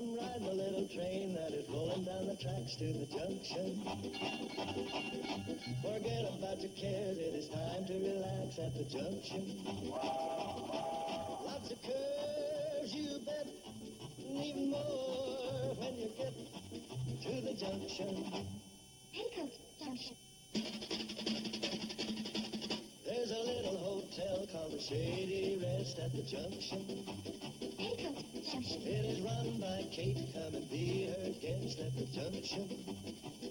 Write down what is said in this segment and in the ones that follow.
Come ride my little train that is rolling down the tracks to the junction. Forget about your cares, it is time to relax at the junction. Lots of curves, you bet, and even more when you get to the junction. Petticoat Junction. There's a little hotel called the Shady Rest at the junction. Petticoat Junction. It is run by Kate. Come and be her guest at the junction.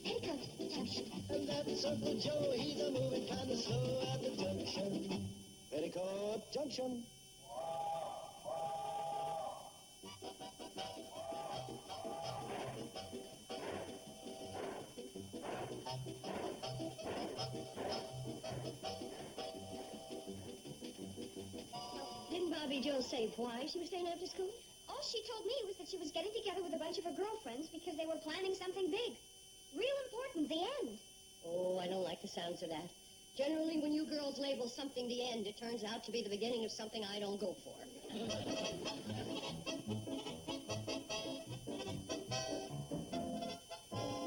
Petticoat Junction. And that's Uncle Joe, he's a moving kind of slow at the junction. Petticoat Junction. Didn't Bobby Joe say why she was staying after school? All she told me was that she was getting together with a bunch of her girlfriends because they were planning something big. Real important, the end. Oh, I don't like the sounds of that. Generally, when you girls label something the end, it turns out to be the beginning of something I don't go for.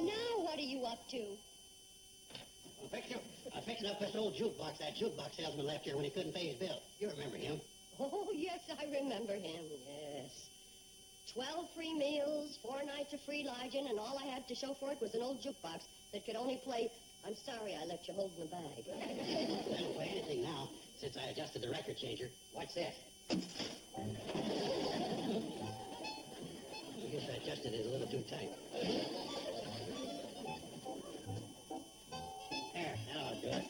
Now, what are you up to? I'm fixing up this old jukebox that jukebox salesman left here when he couldn't pay his bill. You remember him. Oh, yes, I remember him, yes. 12 free meals, 4 nights of free lodging, and all I had to show for it was an old jukebox that could only play I'm Sorry I Left You Holding the Bag. I don't play anything now since I adjusted the record changer. What's this? I guess I adjusted it a little too tight. There, that'll do it.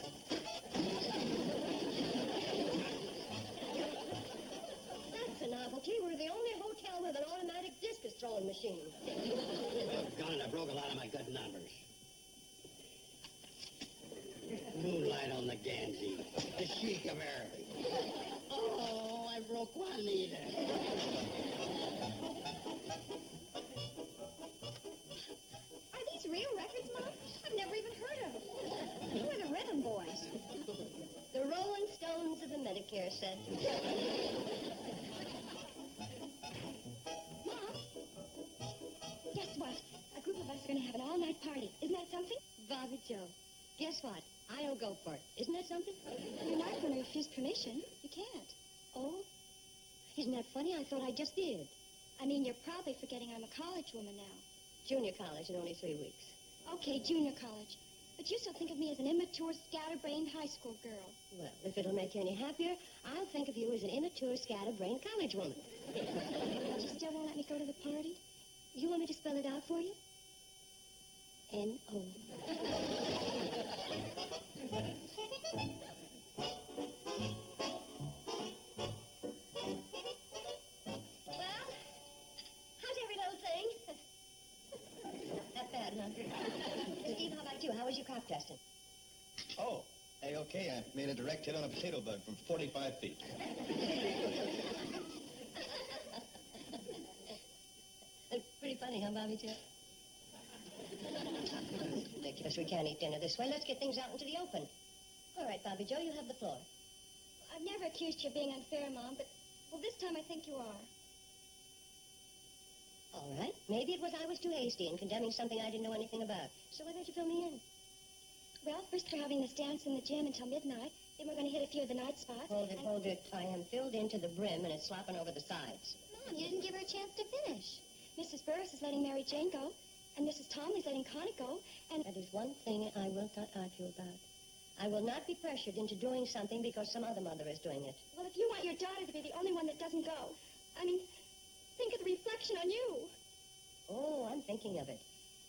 That's a novelty. We're the only hotel with an automatic discus throwing machine. Gone, I broke a lot of my good numbers. Moonlight on the Ganges, the chic of Araby. Oh, I broke Juanita. Are these real records, Mom? I've never even heard of them. Who are the Rhythm Boys? The Rolling Stones of the Medicare set. Mom, guess what? A group of us are going to have an all-night party. Isn't that something? Bobby Joe, guess what? I don't go for it. Isn't that something? You're not going to refuse permission. You can't. Oh? Isn't that funny? I thought I just did. I mean, you're probably forgetting I'm a college woman now. Junior college in only 3 weeks. Okay, junior college. But you still think of me as an immature, scatterbrained high school girl. Well, if it'll make you any happier, I'll think of you as an immature, scatterbrained college woman. But you still won't let me go to the party? You want me to spell it out for you? N-O. Well, how's every little thing? Not bad, huh? Steve, how about you? How was your crop testing? Oh, A-okay. I made a direct hit on a potato bug from 45 feet. It's pretty funny, huh, Bobby, too? Ridiculous. We can't eat dinner this way. Let's get things out into the open. All right, Bobby Joe, you have the floor. I've never accused you of being unfair, Mom, but, well, this time I think you are. All right. Maybe it was I was too hasty in condemning something I didn't know anything about. So why don't you fill me in? Well, first we're having this dance in the gym until midnight. Then we're going to hit a few of the night spots. Hold it. I am filled in to the brim, and it's slopping over the sides. Mom, you didn't give her a chance to finish. Mrs. Burris is letting Mary Jane go, and Mrs. Tomley's letting Connie go, and... That is one thing I will not argue about. I will not be pressured into doing something because some other mother is doing it. Well, if you want your daughter to be the only one that doesn't go, I mean, think of the reflection on you. Oh, I'm thinking of it.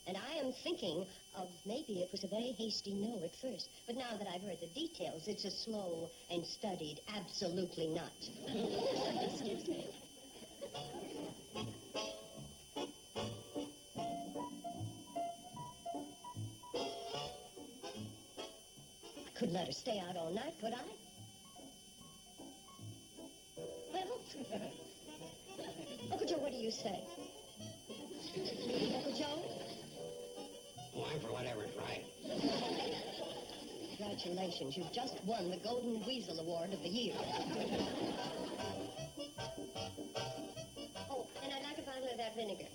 And I am thinking of maybe it was a very hasty no at first. But now that I've heard the details, it's a slow and studied absolutely not. Excuse me. I couldn't let her stay out all night, could I? Well, Uncle Joe, what do you say? Uncle Joe? Oh, I'm for whatever's right. Congratulations, you've just won the Golden Weasel Award of the year. Oh, and I'd like a bottle of that vinegar.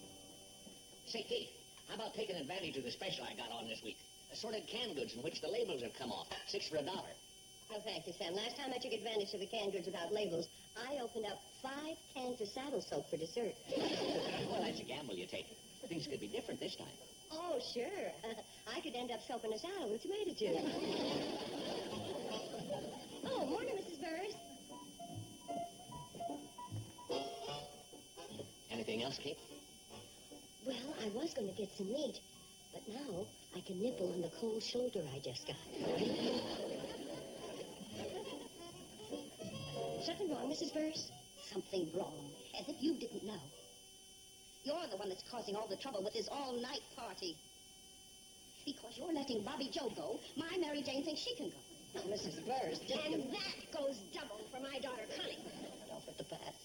taking advantage of the special I got on this week. Assorted canned goods in which the labels have come off. 6 for $1. Oh, thank you, Sam. Last time I took advantage of the canned goods without labels, I opened up 5 cans of saddle soap for dessert. Well, that's a gamble you take. Things could be different this time. Oh, sure. I could end up soaping a saddle with tomato juice. Oh, morning, Mrs. Burrs. Anything else, Kate? Well, I was going to get some meat, but now I can nibble on the cold shoulder I just got. Something wrong, Mrs. Burrs? Something wrong, as if you didn't know. You're the one that's causing all the trouble with this all-night party. Because you're letting Bobby Joe go, my Mary Jane thinks she can go. Now, Mrs. Burrs, And that goes double for my daughter, Connie. off at the pass.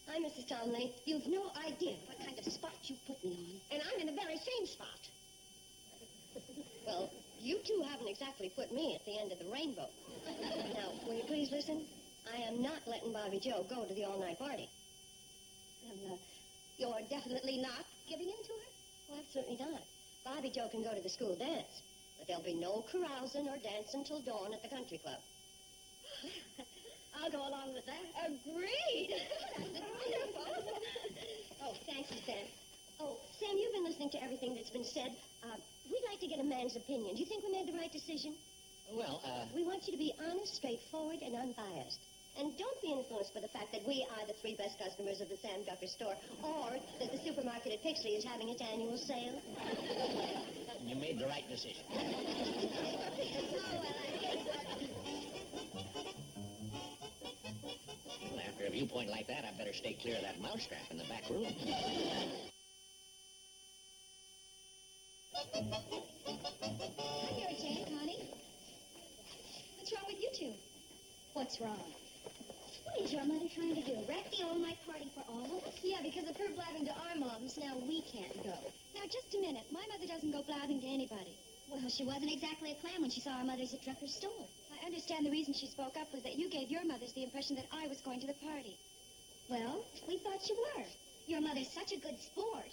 Hi, Mrs. Tomley. You've no idea what kind of spot you put me on. And I'm in the very same spot. Well, you two haven't exactly put me at the end of the rainbow. Now, will you please listen? I am not letting Bobby Joe go to the all-night party. And, you're definitely not giving in to her? Well, absolutely not. Bobby Joe can go to the school dance, but there'll be no carousing or dancing till dawn at the country club. I'll go along with that. Agreed. Wonderful. Oh, thanks, Sam. Oh, Sam, you've been listening to everything that's been said. We'd like to get a man's opinion. Do you think we made the right decision? Well, We want you to be honest, straightforward, and unbiased. And don't be influenced by the fact that we are the 3 best customers of the Sam Ducker store, or that the supermarket at Pixley is having its annual sale. you made the right decision. Well, after a viewpoint like that, I better stay clear of that mousetrap in the back room. Hi, Mary Jane, Connie. What's wrong with you two? What's wrong? What is your mother trying to do? Wreck the all-night party for all of us? Yeah, because of her blabbing to our moms, now we can't go. Now, just a minute. My mother doesn't go blabbing to anybody. Well, she wasn't exactly a clam when she saw our mothers at Drucker's store. I understand the reason she spoke up was that you gave your mothers the impression that I was going to the party. Well, we thought you were. Your mother's such a good sport.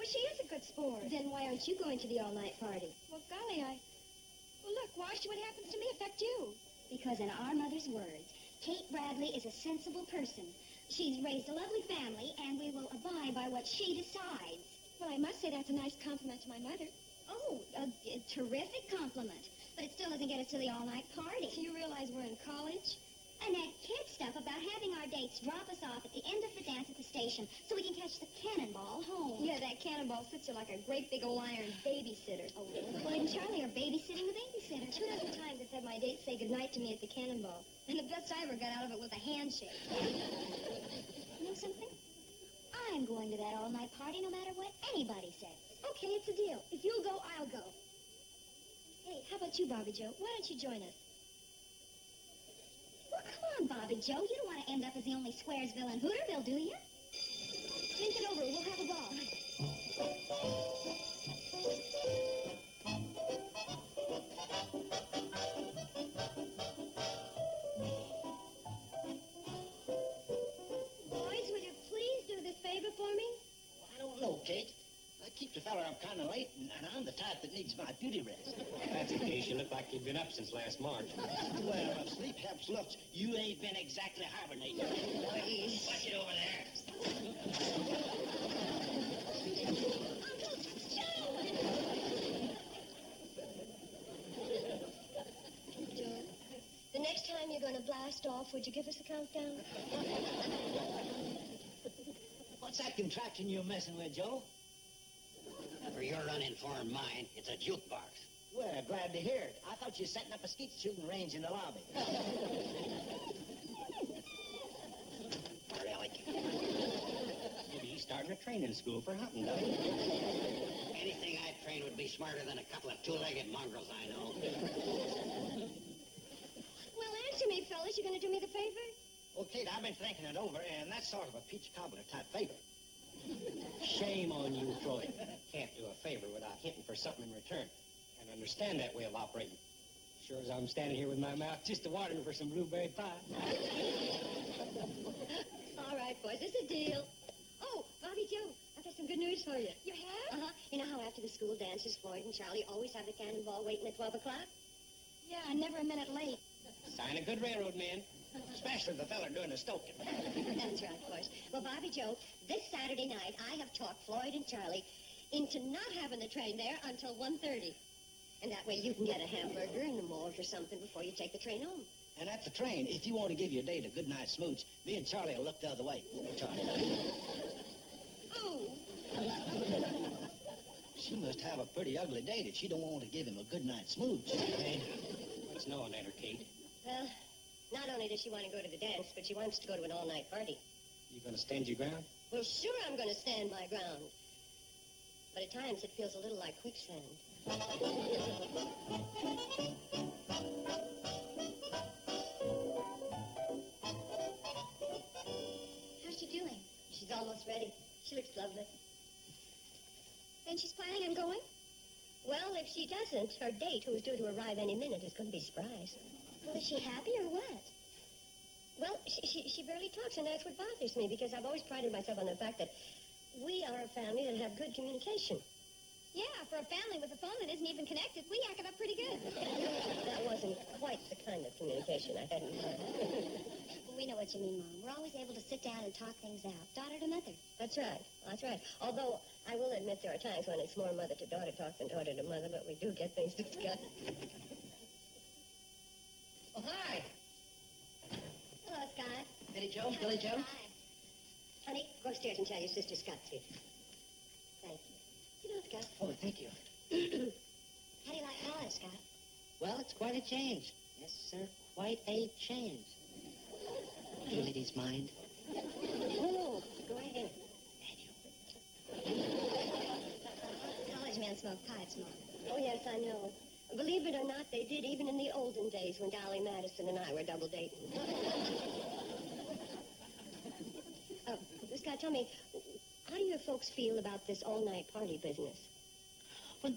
Well, she is a good sport. Then why aren't you going to the all-night party? Well, golly, Well, look, why should what happens to me affect you? Because in our mother's words, Kate Bradley is a sensible person. She's raised a lovely family, and we will abide by what she decides. Well, I must say that's a nice compliment to my mother. Oh, a terrific compliment. But it still doesn't get us to the all-night party. Do you realize we're in college? And that kid stuff about having our dates drop us off at the end of the dance at the station so we can catch the cannonball home. Yeah, that cannonball sits you like a great big old iron babysitter. Oh, Floyd and Charlie are babysitting the babysitter. 2 dozen times I've had my dates say goodnight to me at the cannonball. And the best I ever got out of it was a handshake. You know something? I'm going to that all-night party no matter what anybody says. Okay, it's a deal. If you'll go, I'll go. Hey, how about you, Bobby Joe? Why don't you join us? Well, come on, Bobby Joe. You don't want to end up as the only Squaresville in Hooterville, do you? Think it over. We'll have a ball. Boys, will you please do this favor for me? Well, I don't know, Kate. I keep the fella up kind of late, and I'm the type that needs my beauty rest. If that's the case, you look like you've been up since last March. Well, if sleep helps looks, you ain't been exactly hibernating. Please. Watch it over there. Joe, the next time you're going to blast off, would you give us a countdown? What's that contraption you're messing with, Joe? For your uninformed mind, it's a jukebox. Well, glad to hear it. I thought you were setting up a skeet shooting range in the lobby. Relic. Maybe he's starting a training school for hunting. Anything I'd train would be smarter than a couple of 2-legged mongrels I know. Well, answer me, fellas. You going to do me the favor? Well, Kate, I've been thinking it over, and that's sort of a peach cobbler type favor. Shame on you, Floyd. Can't do a favor without hinting for something in return. Can't understand that way of operating. Sure as I'm standing here with my mouth just a-watering for some blueberry pie. All right, boys, it's a deal. Oh, Bobby Joe, I've got some good news for you. You have? Uh-huh. You know how after the school dances, Floyd and Charlie always have the cannonball waiting at 12 o'clock? Yeah, never a minute late. Sign a good railroad man. Especially the fella doing the stoking. That's right, of course. Well, Bobby Joe, this Saturday night, I have talked Floyd and Charlie into not having the train there until 1:30. And that way you can get a hamburger and a malt or something before you take the train home. And at the train, if you want to give your date a good night smooch, me and Charlie will look the other way. Charlie. Oh! She must have a pretty ugly date if she don't want to give him a good night smooch. Hey, what's knowing that her, Kate? Well, not only does she want to go to the dance, but she wants to go to an all-night party. You gonna stand your ground? Well, sure I'm going to stand my ground. But at times it feels a little like quicksand. How's she doing? She's almost ready. She looks lovely. Then she's planning on going? Well, if she doesn't, her date, who is due to arrive any minute, is going to be surprised. Well, is she happy or what? Well, she barely talks, and that's what bothers me, because I've always prided myself on the fact that we are a family that have good communication. Yeah, for a family with a phone that isn't even connected, we yack it up pretty good. That wasn't quite the kind of communication I had in mind. We know what you mean, Mom. We're always able to sit down and talk things out, daughter to mother. That's right. That's right. Although, I will admit there are times when it's more mother to daughter talk than daughter to mother, but we do get things discussed. Oh, hi. Hello, Scott. Betty Joe, Billy Joe. Hi. Honey, go upstairs and tell your sister Scott's here. Thank you. Sit down, Scott. Oh, thank you. How do you like college, Scott? Well, it's quite a change. Yes, sir, quite a change. Do you ladies mind? Oh, go ahead. College men smoke pipes, Mom. Oh, yes, I know. Believe it or not, they did even in the olden days when Dolly Madison and I were double dating. Oh, Scott, tell me, how do your folks feel about this all-night party business? Well,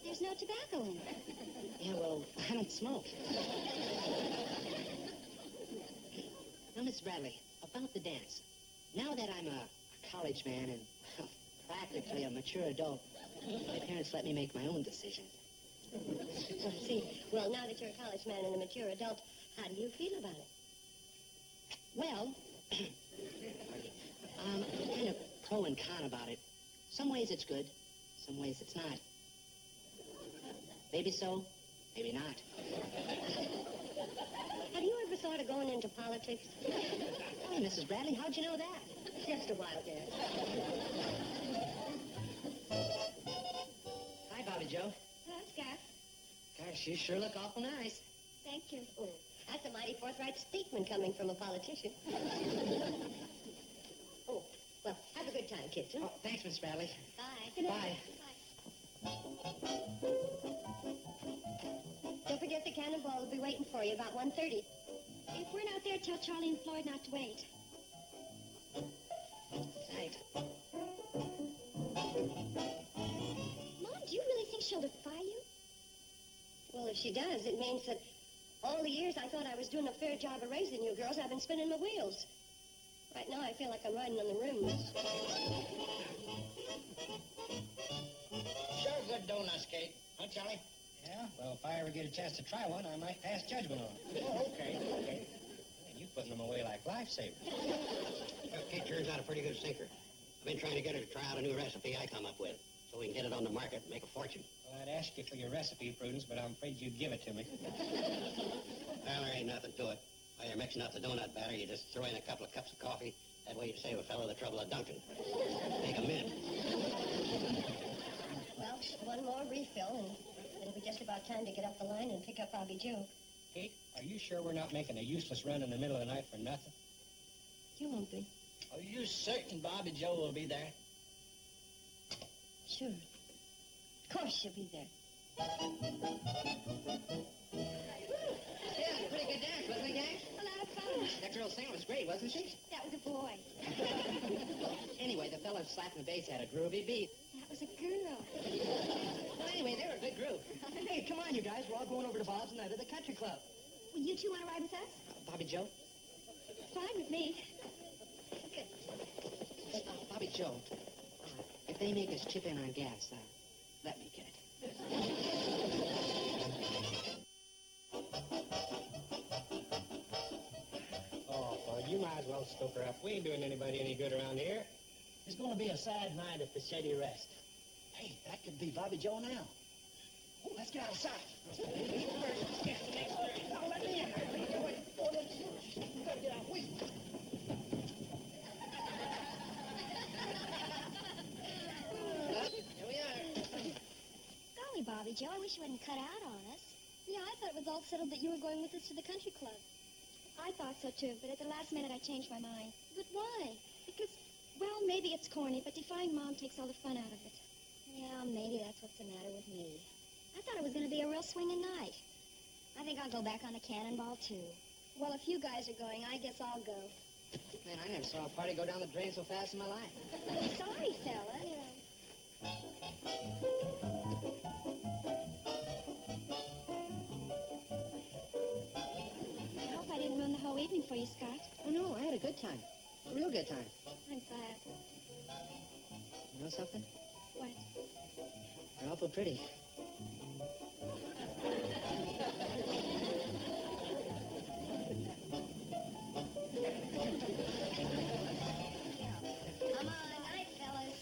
There's no tobacco in it. yeah, well, I don't smoke. Now, Miss Bradley, about the dance. Now that I'm a college man and practically a mature adult, my parents let me make my own decisions. I see. Well, now that you're a college man and a mature adult, how do you feel about it? Well, kind of pro and con about it. Some ways it's good, some ways it's not. Maybe so, maybe not. Have you ever thought of going into politics? Hey, Mrs. Bradley, how'd you know that? Just a wild guess. Hi, Bobby Joe. Hello, Scott. Gosh, you sure look awful nice. Thank you. Oh, that's a mighty forthright statement coming from a politician. Oh, well, have a good time, kids. Huh? Oh, thanks, Miss Bradley. Bye. Bye. Don't forget the cannonball will be waiting for you about 1:30. If we're not there, tell Charlie and Floyd not to wait. Thanks. Mom, do you really think she'll defy you? Well, if she does, it means that all the years I thought I was doing a fair job of raising you girls, I've been spinning my wheels. Right now, I feel like I'm riding on the rims. Sure good donuts, Kate. Huh, Charlie? Yeah? Well, if I ever get a chance to try one, I might pass judgment on it. Oh, okay. Man, you putting them away like lifesavers. Kate turns out a pretty good sinker. I've been trying to get her to try out a new recipe I come up with, so we can get it on the market and make a fortune. Well, I'd ask you for your recipe, Prudence, but I'm afraid you'd give it to me. Well, there ain't nothing to it. While you're mixing up the donut batter, you just throw in a couple of cups of coffee. That way you save a fellow the trouble of dunking. Make a mint. Well, one more refill, and it'll be just about time to get up the line and pick up Bobby Joe. Kate, are you sure we're not making a useless run in the middle of the night for nothing? You won't be. Are you certain Bobby Joe will be there? Sure. Of course she'll be there. Yeah, pretty good dance, wasn't it, gang? A lot of fun. That girl singer was great, wasn't she? That was a boy. Anyway, the fella slapping the bass had a groovy beat. That was a girl. Well, anyway, they were a good group. Hey, come on, you guys. We're all going over to Bob's tonight at the country club. Well, you two want to ride with us? Bobby Joe? Fine with me. Bobby Joe, If they make us chip in on gas, let me get it. Oh, well, you might as well stoke her up. We ain't doing anybody any good around here. It's going to be a sad night at the city rest. Hey, that could be Bobby Joe now. Oh, let's get outside. Oh, let me in. We gotta get out. Wait. Here we are. Golly, Bobby Joe, I wish you hadn't cut out on us. Yeah, I thought it was all settled that you were going with us to the country club. I thought so, too, but at the last minute I changed my mind. But why? Because, well, maybe it's corny, but defying Mom takes all the fun out of it. Yeah, maybe that's what's the matter with me. I thought it was going to be a real swinging night. I think I'll go back on the cannonball, too. Well, if you guys are going, I guess I'll go. Man, I never saw a party go down the drain so fast in my life. Sorry, fella. I hope I didn't ruin the whole evening for you, Scott. Oh, no, I had a good time. A real good time. I'm glad. You know something? What? You're awful pretty. Come on, night, fellas.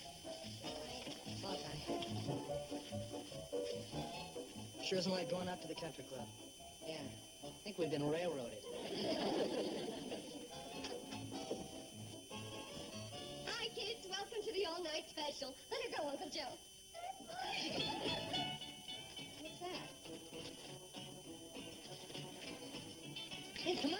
Come on, Connie. Sure isn't like going up to the country club. Yeah, I think we've been railroaded. Hi, kids. Welcome to the all-night special. Let her go, Uncle Joe. What's that? Hey, come on.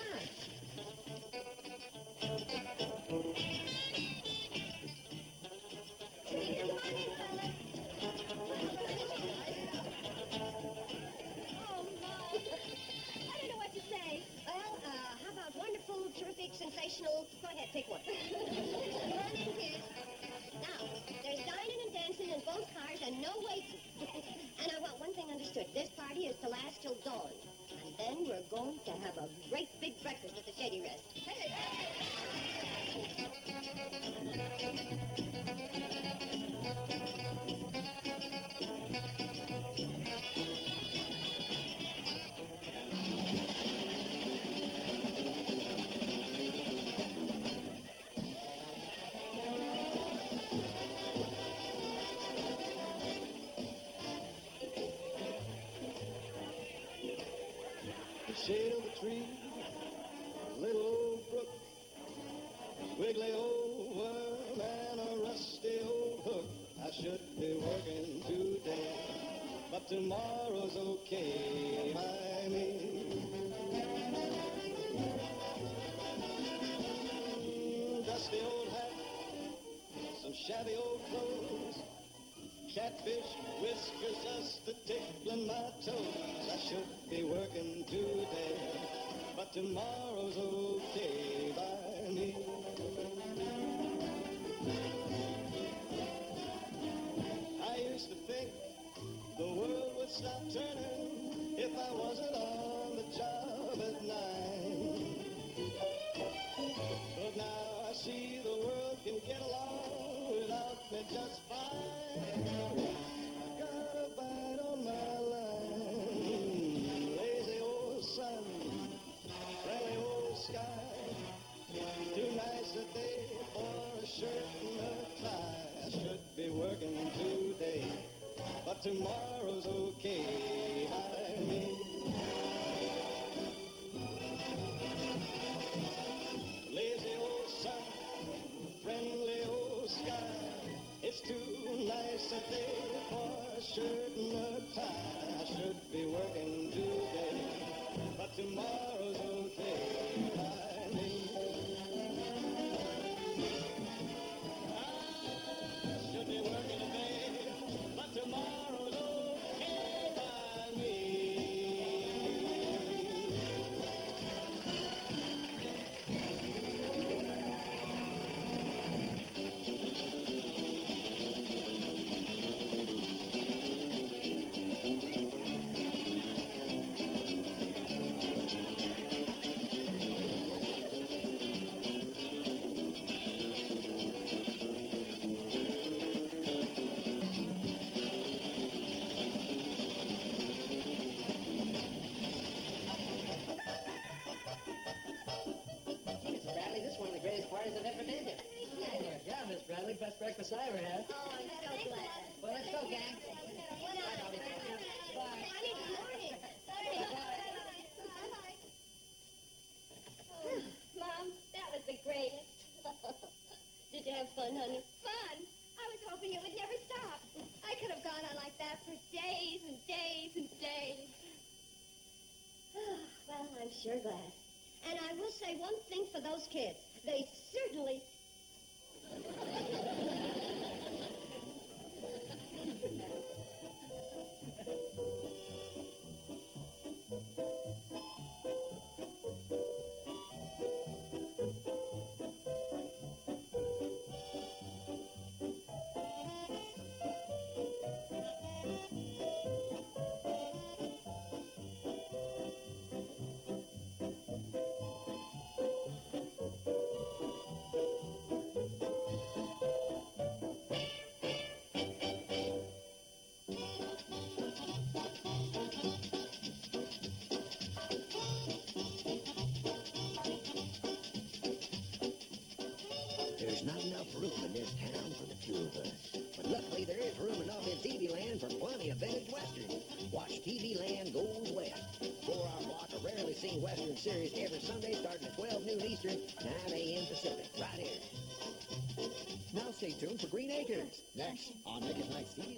Oh, Mom. I don't know what to say. Well, how about wonderful, terrific, sensational? Go ahead, pick one. Come in, kids. Now, there's dining and dancing in both cars and no waiting. And I want one thing understood. This party is to last till dawn. And then we're going to have a great big breakfast at the Shady Rest. Hey! The shade of the tree, little old brook, wiggly old worm and a rusty old hook. I should be working today, but tomorrow's okay by me. Dusty old hat, some shabby old clothes, catfish whiskers just a tickling my toes. I should be working today, but tomorrow's okay by me. I used to think the world would stop turning if I wasn't on the job at 9. But now I see the world can get along without me just fine. I got a bite on my line. Lazy old sun, friendly old sky. Too nice a day for a shirt and a tie. I should be working today, but tomorrow's okay by me. Lazy old sun, friendly old sky. It's too nice a day for a shirt and a tie. I should be working today, but tomorrow's okay by me. I should be working today, but tomorrow's okay by Riley. Best breakfast I ever had. Oh, I'm so glad. Well, let's go, gang. Honey, good morning. Mom, that was the greatest. Did you have fun, honey? Fun. I was hoping it would never stop. I could have gone on like that for days and days and days. Well, I'm sure glad. And I will say one thing for those kids. They certainly... There's not enough room in this town for the two of us. But luckily there is room enough in TV Land for plenty of vintage westerns. Watch TV Land Goes West. 4-hour block of rarely seen western series every Sunday starting at 12 noon Eastern, 9 a.m. Pacific. Right here. Now stay tuned for Green Acres. Next on Make It Nice TV.